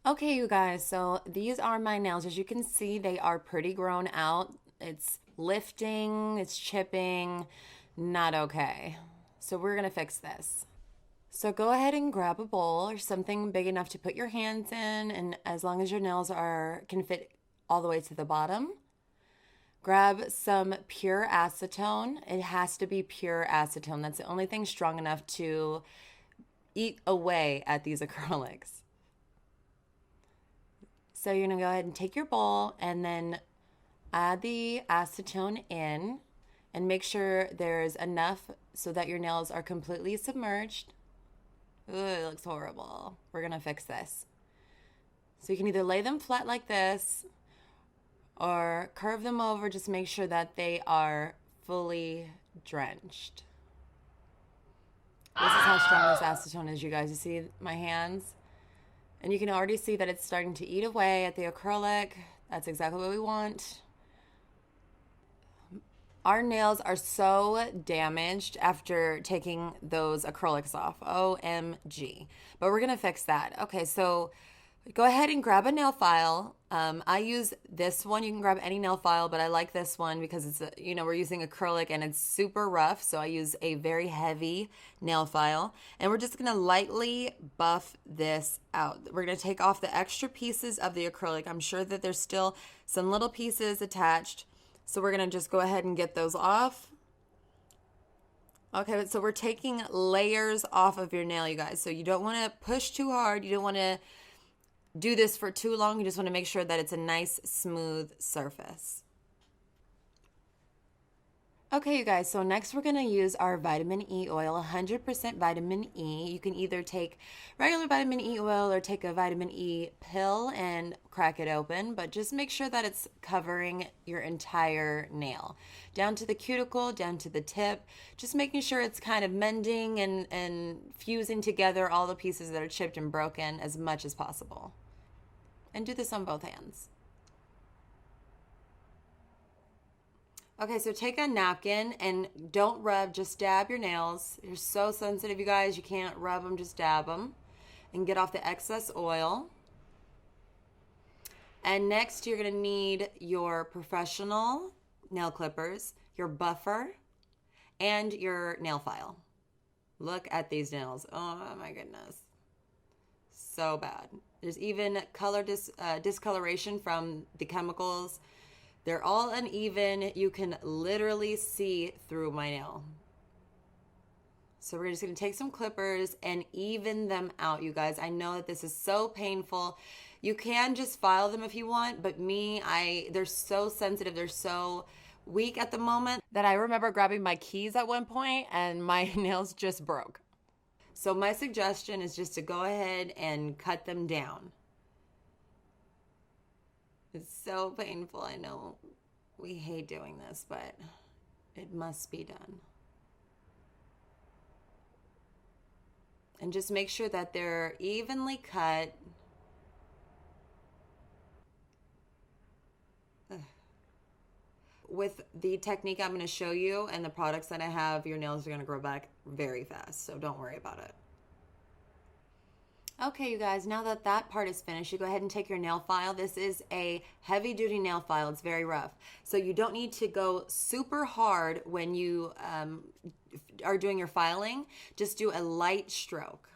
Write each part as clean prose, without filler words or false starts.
Okay, you guys, so these are my nails. As you can see, they are pretty grown out. It's lifting, it's chipping, not okay. So we're gonna fix this. So go ahead and grab a bowl or something big enough to put your hands in, and as long as your nails are can fit all the way to the bottom, grab some pure acetone. It has to be pure acetone. That's the only thing strong enough to eat away at these acrylics. So you're gonna go ahead and take your bowl and then add the acetone in and make sure there's enough so that your nails are completely submerged. Ooh, it looks horrible. We're gonna fix this. So you can either lay them flat like this or curve them over. Just make sure that they are fully drenched. This is how strong this acetone is, you guys. You see my hands? And you can already see that it's starting to eat away at the acrylic. That's exactly what we want. Our nails are so damaged after taking those acrylics off. OMG. But we're going to fix that. Okay, so go ahead and grab a nail file. I use this one. You can grab any nail file, but I like this one because it's, we're using acrylic and it's super rough. So I use a very heavy nail file. And we're just going to lightly buff this out. We're going to take off the extra pieces of the acrylic. I'm sure that there's still some little pieces attached. So we're going to just go ahead and get those off. Okay, so we're taking layers off of your nail, you guys. So you don't want to push too hard. You don't want to do this for too long. You just want to make sure that it's a nice, smooth surface. Okay, you guys, so next we're going to use our vitamin E oil, 100% vitamin E. You can either take regular vitamin E oil or take a vitamin E pill and crack it open, but just make sure that it's covering your entire nail, down to the cuticle, down to the tip, just making sure it's kind of mending and fusing together all the pieces that are chipped and broken as much as possible. And do this on both hands. Okay, so take a napkin and don't rub, just dab your nails. You're so sensitive, you guys. You can't rub them, just dab them. And get off the excess oil. And next, you're going to need your professional nail clippers, your buffer, and your nail file. Look at these nails. Oh, my goodness. So bad. There's even color discoloration from the chemicals. They're all uneven. You can literally see through my nail. So we're just going to take some clippers and even them out, you guys. I know that this is so painful. You can just file them if you want, but they're so sensitive. They're so weak at the moment that I remember grabbing my keys at one point and my nails just broke. So my suggestion is just to go ahead and cut them down. It's so painful. I know we hate doing this, but it must be done. And just make sure that they're evenly cut. With the technique I'm going to show you and the products that I have, your nails are going to grow back very fast, so don't worry about it. Okay, you guys, now that that part is finished, you go ahead and take your nail file. This is a heavy duty nail file. It's very rough. So you don't need to go super hard when you are doing your filing. Just do a light stroke.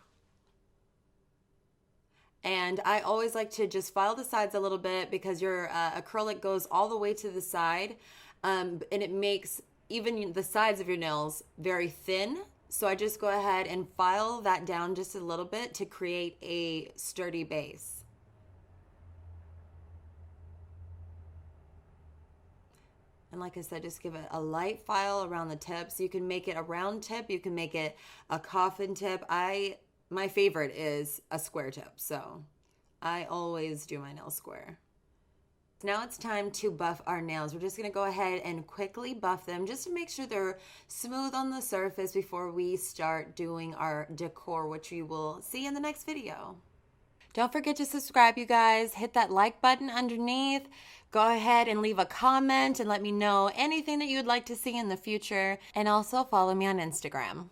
And I always like to just file the sides a little bit because your acrylic goes all the way to the side, and it makes even the sides of your nails very thin. So I just go ahead and file that down just a little bit to create a sturdy base. And like I said, just give it a light file around the tips. You can make it a round tip. You can make it a coffin tip. My favorite is a square tip. So I always do my nails square. Now it's time to buff our nails. We're just going to go ahead and quickly buff them just to make sure they're smooth on the surface before we start doing our decor, which you will see in the next video. Don't forget to subscribe, you guys. Hit that like button underneath. Go ahead and leave a comment and let me know anything that you would like to see in the future. And also follow me on Instagram.